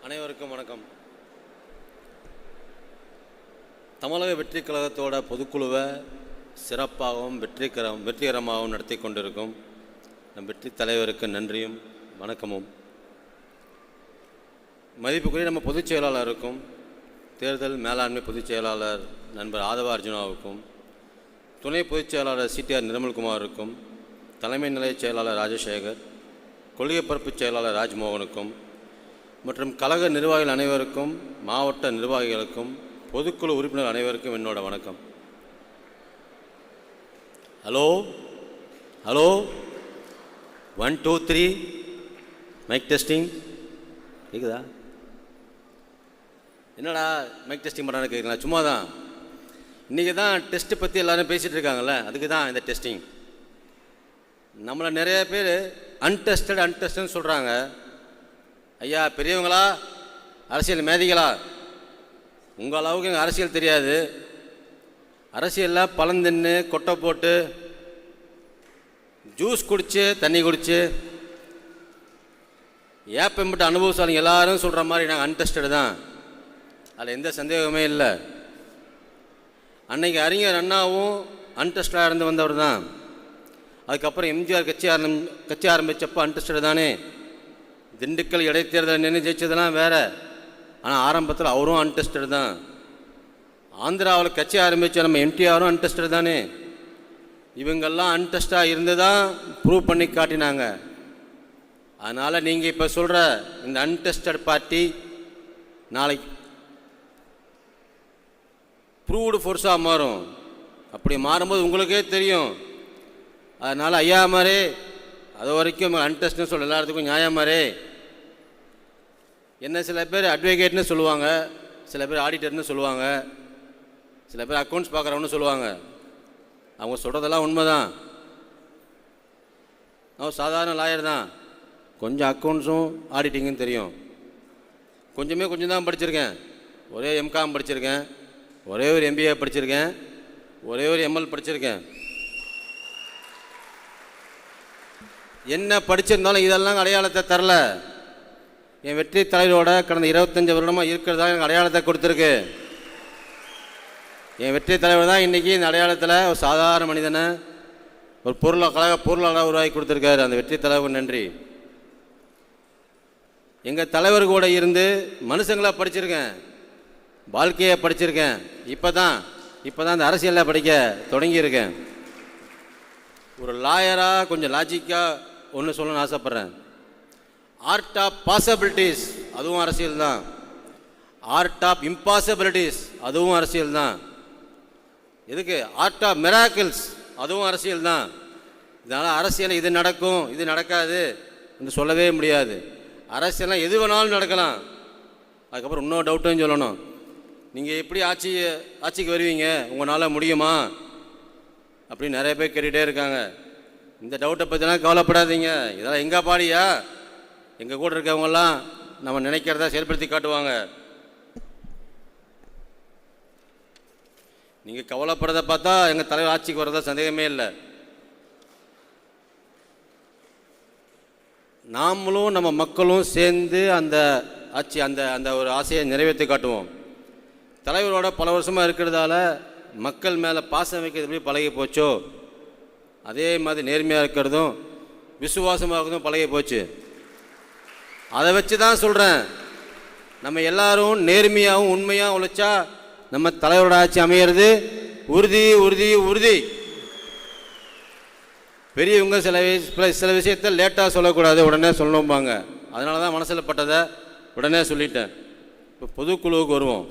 அனைவருக்கும் வணக்கம். தமிழக வெற்றி கழகத்தோட பொதுக்குழுவை சிறப்பாகவும் வெற்றிகரமாகவும் நடத்தி கொண்டிருக்கும் நம் வெற்றி தலைவருக்கு நன்றியும் வணக்கமும். மதிப்புக்குரிய நம்ம பொதுச் செயலாளருக்கும் தேர்தல் மேலாண்மை பொதுச் செயலாளர் நண்பர் ஆதவ அர்ஜுனாவுக்கும், துணை பொதுச் செயலாளர் சிடிஆர் நிர்மல்குமாருக்கும், தலைமை நிலைய செயலாளர் ராஜசேகர், கொள்கை பரப்பு செயலாளர் ராஜ்மோகனுக்கும் மற்றும் கழக நிர்வாகிகள் அனைவருக்கும், மாவட்ட நிர்வாகிகளுக்கும், பொதுக்குழு உறுப்பினர் அனைவருக்கும் என்னோட வணக்கம். ஹலோ ஹலோ 1 2 3 மைக் டெஸ்டிங் கேக்குதா? என்னடா மைக் டெஸ்டிங் பண்ணுறான்னு கேட்குறீங்களா? சும்மா தான். இன்றைக்கி தான் டெஸ்ட்டு பற்றி எல்லோரும் பேசிகிட்டு இருக்காங்கல்ல, அதுக்கு தான் இந்த டெஸ்டிங். நம்மளை நிறைய பேர் அன்டெஸ்டட்னு சொல்கிறாங்க. ஐயா பெரியவங்களா, அரசியல் மேதிகளா, உங்கள் அளவுக்கு எங்கள் அரசியல் தெரியாது. அரசியலில் பழம் தின்னு கொட்டை போட்டு ஜூஸ் குடித்து தண்ணி குடித்து ஏப்பம்பட்டு அனுபவசாலிங்க எல்லாரும் சொல்கிற மாதிரி நாங்கள் அன்டெஸ்டடு தான். அதில் எந்த சந்தேகமே இல்லை. அன்னைக்கு அறிஞர் அண்ணாவும் அன்டெஸ்டாக இருந்து வந்தவர் தான். அதுக்கப்புறம் எம்ஜிஆர் கட்சி ஆரம்பித்தப்போ அன்டெஸ்டடு தானே. திண்டுக்கல் இடைத்தேர்தல் நின்று ஜெயிச்சதெல்லாம் வேறு. ஆனால் ஆரம்பத்தில் அவரும் அன்டெஸ்டடு தான். ஆந்திராவில் கட்சி ஆரம்பித்த நம்ம எம்டிஆரும் அன்டெஸ்டடு தானே. இவங்கெல்லாம் அன்டெஸ்டாக இருந்து தான் ப்ரூவ் பண்ணி காட்டினாங்க. அதனால் நீங்கள் இப்போ சொல்கிற இந்த அன்டெஸ்டட் பார்ட்டி நாளைக்கு ப்ரூவ்டு ஃபோர்ஸாக மாறும். அப்படி மாறும்போது உங்களுக்கே தெரியும். அதனால் ஐயா மாதிரி அது வரைக்கும் அன்டெஸ்ட்னு சொல்ல எல்லாத்துக்கும் நியாயம் மாதிரி. என்ன சில பேர் அட்வொகேட்னு சொல்லுவாங்க, சில பேர் ஆடிட்டர்னு சொல்லுவாங்க, சில பேர் அக்கௌண்ட்ஸ் பார்க்குறவன்னு சொல்லுவாங்க. அவங்க சொல்கிறதெல்லாம் உண்மை தான். அவன் சாதாரண லாயர் தான். கொஞ்சம் அக்கௌண்ட்ஸும் ஆடிட்டிங்கும் தெரியும். கொஞ்சம் தான் படிச்சிருக்கேன். ஒரே எம்காம் படிச்சிருக்கேன், ஒரே ஒரு எம்பிஏ படிச்சிருக்கேன், ஒரே ஒரு எம்எல் படிச்சிருக்கேன். என்ன படிச்சிருந்தாலும் இதெல்லாம் அடையாளத்தை தரல. என் வெற்றி தலைவரோட கடந்த 25 வருடமாக இருக்கிறதா எனக்கு அடையாளத்தை கொடுத்துருக்கு. என் வெற்றி தலைவர் தான் இன்றைக்கி இந்த அடையாளத்தில் ஒரு சாதாரண மனிதனை ஒரு பொருளாளராக உருவாக்கி கொடுத்துருக்காரு. அந்த வெற்றி தலைவர் நன்றி. எங்கள் தலைவர் கூட இருந்து மனுஷங்களாக படிச்சிருக்கேன், வாழ்க்கையை படிச்சிருக்கேன். இப்போ தான் இந்த அரசியலில் படிக்க தொடங்கியிருக்கேன். ஒரு லாயராக கொஞ்சம் லாஜிக்காக ஒன்று சொல்லணும்னு ஆசைப்பட்றேன். ஆர்ட் ஆஃப் பாசிபிலிட்டிஸ் அதுவும் அரசியல் தான். ஆர்ட் ஆஃப் இம்பாசிபிலிட்டிஸ் அதுவும் அரசியல் தான். எதுக்கு ஆர்ட் ஆஃப் மிராக்கிள்ஸ் அதுவும் அரசியல் தான். இதனால் அரசியல் இது நடக்கும் இது நடக்காது என்று சொல்லவே முடியாது. அரசியலாம் எது வேணாலும் நடக்கலாம். அதுக்கப்புறம் இன்னொரு டவுட்டும் சொல்லணும். நீங்கள் எப்படி ஆட்சிக்கு வருவீங்க, உங்களால் முடியுமா அப்படின்னு நிறைய பேர் கேட்டுகிட்டே இருக்காங்க. இந்த டவுட்டை பற்றிலாம் கவலைப்படாதீங்க. இதெல்லாம் எங்கே பாடியா, எங்கள் கூட இருக்கவங்கெல்லாம் நம்ம நினைக்கிறத செயல்படுத்தி காட்டுவாங்க. நீங்கள் கவலைப்படுறத பார்த்தா எங்கள் தலைவர் ஆட்சிக்கு வர்றதா சந்தேகமே இல்லை. நாமளும் நம்ம மக்களும் சேர்ந்து அந்த ஆட்சி அந்த ஒரு ஆசையை நிறைவேற்றி காட்டுவோம். தலைவரோட பல வருஷமாக இருக்கிறதால மக்கள் மேலே பாசம் வைக்கிறது எப்படி பழகி போச்சோ அதே மாதிரி நேர்மையாக இருக்கிறதும் விசுவாசமாக இருக்கிறதும் பழகி போச்சு. அதை வச்சு தான் சொல்கிறேன், நம்ம எல்லாரும் நேர்மையாகவும் உண்மையாக உழைச்சா நம்ம தலைவரோட ஆட்சி அமையிறது உறுதி உறுதி உறுதி. பெரியவங்க சில விஷயத்தை லேட்டாக சொல்லக்கூடாது, உடனே சொல்லணும்பாங்க. அதனால தான் மனசில் பட்டதை உடனே சொல்லிட்டேன். இப்போ பொதுக்குழுவுக்கு வருவோம்.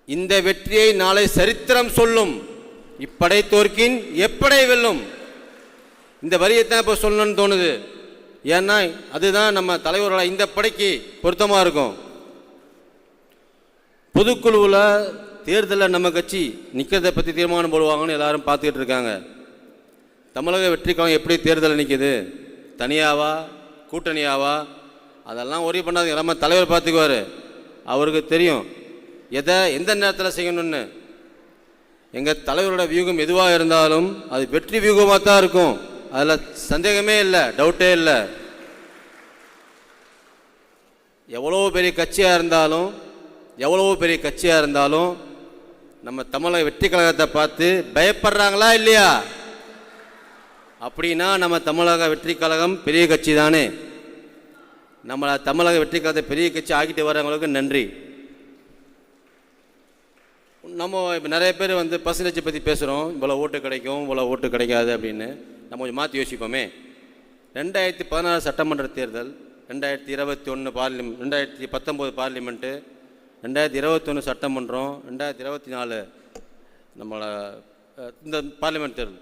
இந்த வெற்றியை நாளை சரித்திரம் சொல்லும். இப்படை தோற்கின் எப்படை வெல்லும். இந்த வரியைத்தான் இப்போ சொல்லணும்னு தோணுது. ஏன்னா அதுதான் நம்ம தலைவரோட இந்த படைக்கு பொருத்தமாக இருக்கும். பொதுக்குழுவில் தேர்தலில் நம்ம கட்சி நிற்கிறத பற்றி தீர்மானம் போடுவாங்கன்னு எல்லாரும் பார்த்துக்கிட்டு இருக்காங்க. தமிழக வெற்றி கழகம் எப்படி தேர்தலில் நிற்கிது, தனியாவா கூட்டணியாவா, அதெல்லாம் ஒரே பண்ணாது. நம்ம தலைவர் பார்த்துக்குவார். அவருக்கு தெரியும் எதை எந்த நேரத்தில் செய்யணும்னு. எங்கள் தலைவரோட வியூகம் எதுவாக இருந்தாலும் அது வெற்றி வியூகமாக தான் இருக்கும். அதில் சந்தேகமே இல்லை, டவுட்டே இல்லை. எவ்வளோ பெரிய கட்சியாக இருந்தாலும் நம்ம தமிழக வெற்றி கழகத்தை பார்த்து பயப்படுறாங்களா இல்லையா? அப்படின்னா நம்ம தமிழக வெற்றி கழகம் பெரிய கட்சி தானே. நம்ம தமிழக வெற்றி கழகத்தை பெரிய கட்சி ஆக்கிட்டு வரவங்களுக்கு நன்றி. நம்ம இப்போ நிறைய பேர் பர்சன்டேஜை பற்றி பேசுகிறோம், இவ்வளோ ஓட்டு கிடைக்கும் இவ்வளோ ஓட்டு கிடைக்காது அப்படின்னு. நம்ம கொஞ்சம் மாற்றி யோசிப்போமே. 2016 சட்டமன்ற தேர்தல், 2021 2019 பார்லிமெண்ட்டு, 2021 சட்டமன்றம், 2024 நம்மளை இந்த பார்லிமெண்ட் தேர்தல்,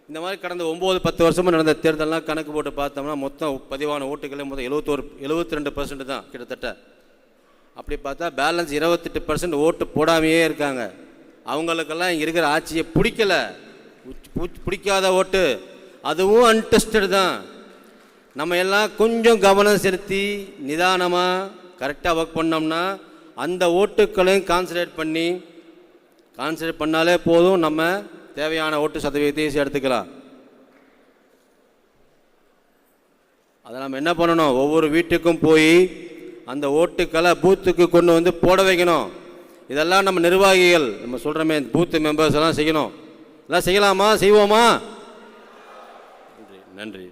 இந்த மாதிரி கடந்த 9-10 வருஷமாக நடந்த தேர்தல்லாம் கணக்கு போட்டு பார்த்தோம்னா மொத்தம் பதிவான ஓட்டுகளே மொத்தம் 72% தான் கிட்டத்தட்ட. அப்படி பார்த்தா பேலன்ஸ் 28% ஓட்டு போடாமையே இருக்காங்க. அவங்களுக்கெல்லாம் இங்கே இருக்கிற ஆட்சியை பிடிக்காத ஓட்டு, அதுவும் அன்டெஸ்டட் தான். நம்ம எல்லாம் கொஞ்சம் கவனம் செலுத்தி நிதானமாக கரெக்டாக ஒர்க் பண்ணோம்னா அந்த ஓட்டுக்களையும் கான்சன்ட்ரேட் பண்ணாலே போதும். நம்ம தேவையான ஓட்டு சதவீதத்தை எடுத்துக்கலாம். அதை நம்ம என்ன பண்ணணும், ஒவ்வொரு வீட்டுக்கும் போய் அந்த ஓட்டுக்களை பூத்துக்கு கொண்டு போட வைக்கணும். இதெல்லாம் நம்ம நிர்வாகிகள் நம்ம சொல்கிறோமே, பூத்து மெம்பர்ஸ் எல்லாம் செய்யணும். எல்லாம் செய்யலாமா? செய்வோமா? நன்றி.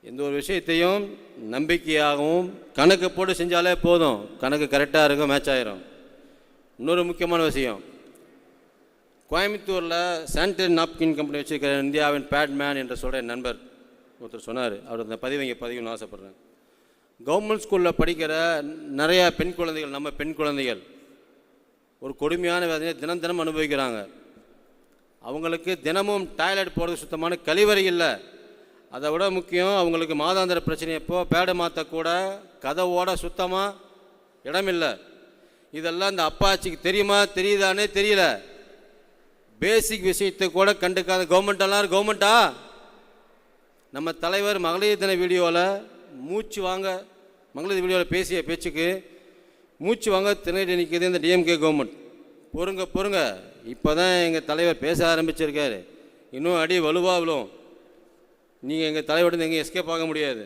எந்த ஒரு விஷயத்தையும் நம்பிக்கையாகவும் கணக்கு போட்டு செஞ்சாலே போதும். கணக்கு கரெக்டாக இருக்கும், மேட்ச் ஆகிரும். இன்னொரு முக்கியமான விஷயம், கோயம்புத்தூரில் சானிடரி நாப்கின் கம்பெனி வச்சுருக்கிற இந்தியாவின் பேட்மேன் என்று சொல்கிற என் நண்பர் ஒருத்தர் சொன்னார். அவர் அந்த பதிவுன்னு ஆசைப்பட்றேன். கவர்மெண்ட் ஸ்கூலில் படிக்கிற நிறையா பெண் குழந்தைகள், நம்ம பெண் குழந்தைகள் ஒரு கொடுமையான வேதனையை தினம் அனுபவிக்கிறாங்க. அவங்களுக்கு தினமும் டாய்லெட் போகிறது சுத்தமான கழிவறை இல்லை. அதை விட முக்கியம், அவங்களுக்கு மாதாந்திர பிரச்சனை எப்போ பேடு மாற்றக்கூட கதவோட சுத்தமாக இடமில்லை. இதெல்லாம் இந்த அப்பாச்சிக்கு தெரியுமா தெரியுதானே தெரியல. பேசிக் விஷயத்தை கூட கண்டுக்காத கவர்மெண்ட்டா? நம்ம தலைவர் மகளிர் தின வீடியோவில் மகளிர் வீடியோவில் பேசிய பேச்சுக்கு மூச்சு வாங்க திணறி நிற்கிது இந்த டிஎம்கே கவர்மெண்ட். பொறுங்க, இப்போ தான் எங்கள் தலைவர் பேச ஆரம்பிச்சிருக்காரு. இன்னும் அடி வலுவாக விழும். நீங்கள் எங்கள் தலைவர்கிட்ட எங்கேயும் எஸ்கேப் ஆக முடியாது.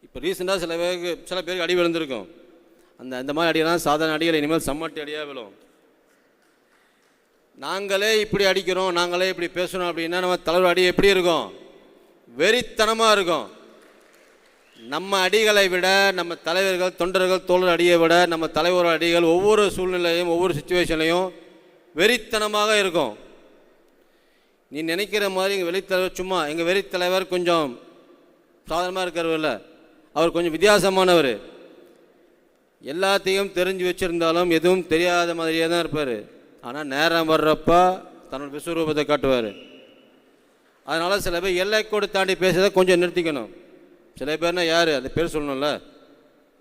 இப்போ ரீசெண்டாக சில பேருக்கு அடி விழுந்திருக்கும். அந்த மாதிரி அடியெல்லாம் சாதாரண அடிகள் இனிமேல் சம்மட்டி அடியாக விழும். நாங்களே இப்படி அடிக்கிறோம், நாங்களே இப்படி பேசணும் அப்படின்னா நம்ம தலைவர் அடி எப்படி இருக்கும்? வெறித்தனமாக இருக்கும். நம்ம அடிகளை விட, நம்ம தலைவர்கள் தொண்டர்கள் தோழர் அடியை விட நம்ம தலைவர் அடிகள் ஒவ்வொரு சூழ்நிலையும் ஒவ்வொரு சுச்சுவேஷன்லையும் வெறித்தனமாக இருக்கும். நீ நினைக்கிற மாதிரி எங்கள் வெளித்தலைவர் சும்மா, எங்கள் வெறித்தலைவர் கொஞ்சம் சாதாரணமாக இருக்கிறவர் இல்லை, அவர் கொஞ்சம் வித்தியாசமானவர். எல்லாத்தையும் தெரிஞ்சு வச்சுருந்தாலும் எதுவும் தெரியாத மாதிரியே தான் இருப்பார். ஆனால் நேரம் வர்றப்ப தன்னோட விஸ்வரூபத்தை காட்டுவார். அதனால் சில பேர் எல்லைக்கோடு தாண்டி பேசுறதை கொஞ்சம் நிறுத்திக்கணும். சில பேர்னா யார் அந்த பேர் சொல்லணும்ல,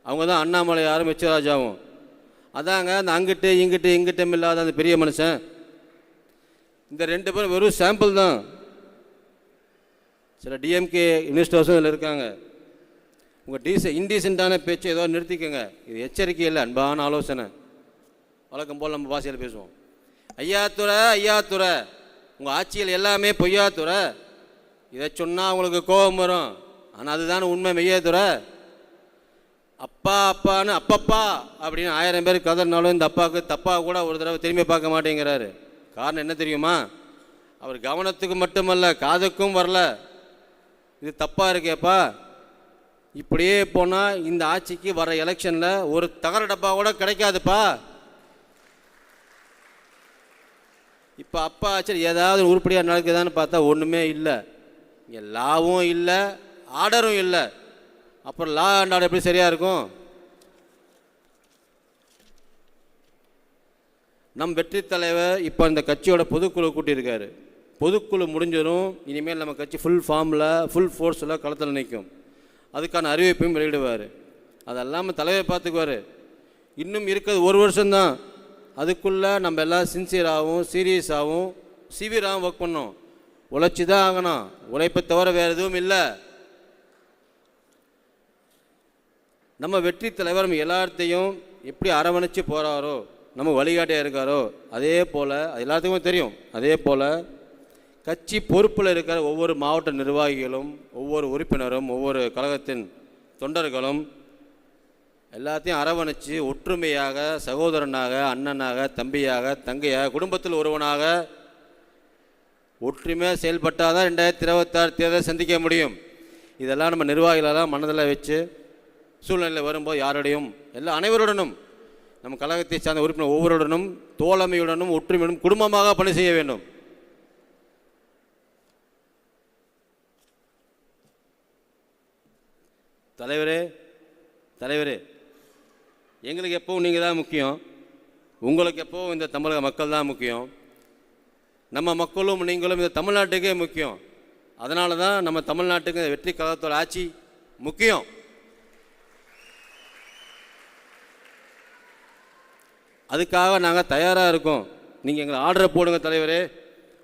அவங்க தான் அண்ணாமலை யாரும் மெச்சராஜாவும். அதாங்க அந்த இங்கிட்டும் இல்லாத அந்த பெரிய மனுஷன். இந்த 2 பேரும் வெறும் சாம்பிள் தான். சில டிஎம்கே இன்வெஸ்டர்ஸும் இதில் இருக்காங்க. உங்கள் இன்டீசென்ட்டான பேச்சு ஏதோ நிறுத்திக்கோங்க. இது எச்சரிக்கை இல்லை, அன்பான ஆலோசனை. வழக்கம் போல் நம்ம பாஷையில் பேசுவோம். ஐயா துறை உங்கள் ஆட்சியில் எல்லாமே பொய்யா துறை. இதை சொன்னால் உங்களுக்கு கோபம் வரும். ஆனால் அதுதான் உண்மை. மெய்யா துறை அப்பான்னு அப்பப்பா அப்படின்னு 1000 பேர் கதறினாலும் இந்த அப்பாவுக்கு தப்பா கூட ஒரு தடவை திரும்பி பார்க்க மாட்டேங்கிறாரு. காரணம் என்ன தெரியுமா? அவர் கவனத்துக்கு மட்டுமல்ல காதுக்கும் வரல. இது தப்பாக இருக்கேப்பா, இப்படியே போனால் இந்த ஆட்சிக்கு வர எலெக்ஷனில் ஒரு தகர டப்பா கூட கிடைக்காதுப்பா. இப்போ அப்பா ஆச்சு ஏதாவது உருப்படியாக நடக்குதான்னு பார்த்தா ஒன்றுமே இல்லை. இங்கே லாவும் இல்லை, ஆர்டரும் இல்லை. அப்புறம் லா அண்ட் ஆர்டர் எப்படி சரியாக இருக்கும்? நம் வெற்றி தலைவர் இப்போ இந்த கட்சியோட பொதுக்குழு கூட்டியிருக்காரு. பொதுக்குழு முடிஞ்சதும் இனிமேல் நம்ம கட்சி ஃபுல் ஃபோர்ஸில் களத்தில் நிற்கும். அதுக்கான அறிவிப்பையும் வெளியிடுவார். அதெல்லாம் தலைவர் பார்த்துக்குவார். இன்னும் இருக்கிறது 1 வருஷம்தான். அதுக்குள்ளே நம்ம எல்லாம் சின்சியராகவும் சீரியஸாகவும் சிவியராகவும் ஒர்க் பண்ணோம். உழைச்சி தான் ஆகணும். உழைப்பை தவிர வேறு எதுவும் இல்லை. நம்ம வெற்றி தலைவர் நம்ம எல்லாத்தையும் எப்படி அரவணைச்சு போகிறாரோ, நம்ம வழிகாட்டியாக இருக்காரோ, அதே போல் எல்லாத்துக்குமே தெரியும். அதே போல் கட்சி பொறுப்பில் இருக்கிற ஒவ்வொரு மாவட்ட நிர்வாகிகளும் ஒவ்வொரு ஒவ்வொரு உறுப்பினரும் ஒவ்வொரு கழகத்தின் தொண்டர்களும் எல்லாத்தையும் அரவணைச்சு ஒற்றுமையாக, சகோதரனாக, அண்ணனாக, தம்பியாக, தங்கையாக, குடும்பத்தில் ஒருவனாக ஒற்றுமையாக செயல்பட்டால் தான் 2026 தேர்தலை சந்திக்க முடியும். இதெல்லாம் நம்ம நிர்வாகிகளெல்லாம் மனதில் வச்சு சூழ்நிலை வரும்போது யாரோடையும் அனைவருடனும் நம்ம கழகத்தை சார்ந்த உறுப்பினர் ஒவ்வொருடனும் தோழமையுடனும் ஒற்றுமையுடனும் குடும்பமாக பணி செய்ய வேண்டும். தலைவரே எங்களுக்கு எப்போவும் நீங்கள் தான் முக்கியம், உங்களுக்கு எப்போவும் இந்த தமிழக மக்கள் தான் முக்கியம். நம்ம மக்களும் நீங்களும் இந்த தமிழ்நாட்டுக்கே முக்கியம். அதனால தான் நம்ம தமிழ்நாட்டுக்கு வெற்றி கழகத்தோட ஆட்சி முக்கியம். அதுக்காக நாங்கள் தயாராக இருக்கோம். நீங்கள் எங்களை ஆர்டரை போடுங்க தலைவரே.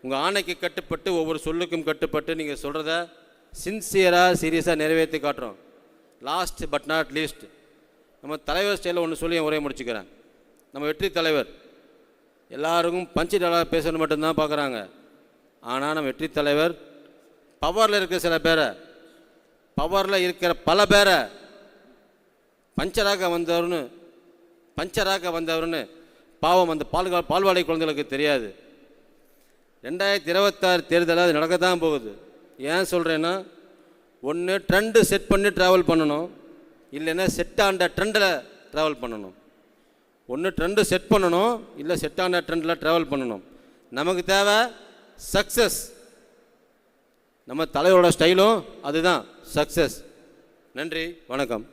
உங்கள் ஆணைக்கு கட்டுப்பட்டு ஒவ்வொரு சொல்லுக்கும் கட்டுப்பட்டு நீங்கள் சொல்கிறத சின்சியராக சீரியஸாக நிறைவேற்றி காட்டுறோம். லாஸ்ட் பட் நாட் லீஸ்ட், நம்ம தலைவர் ஸ்டைலில் ஒன்று சொல்லி உரையை முடிச்சுக்கிறேன். நம்ம வெற்றி தலைவர் எல்லாருக்கும் பஞ்சு டாலாக பேசணும் மட்டும்தான் பார்க்குறாங்க. ஆனால் நம்ம வெற்றி தலைவர் பவரில் இருக்கிற சில பேரை, பவரில் இருக்கிற பல பேரை பஞ்சராக வந்தவர்னு பாவம் அந்த பால்வாடை குழந்தைகளுக்கு தெரியாது. 2026 தேர்தலில் அது நடக்கத்தான் போகுது. ஏன் சொல்கிறேன்னா, ஒன்று ட்ரெண்டு செட் பண்ணி ட்ராவல் பண்ணணும், இல்லைன்னா செட் ஆண்ட ட்ரெண்டில் ட்ராவல் பண்ணணும். ஒன்று ட்ரெண்டு செட் பண்ணணும், இல்லை செட் ஆண்ட ட்ரெண்டில் ட்ராவல் பண்ணணும். நமக்கு தேவை சக்ஸஸ். நம்ம தலைவரோட ஸ்டைலும் அதுதான், சக்ஸஸ். நன்றி, வணக்கம்.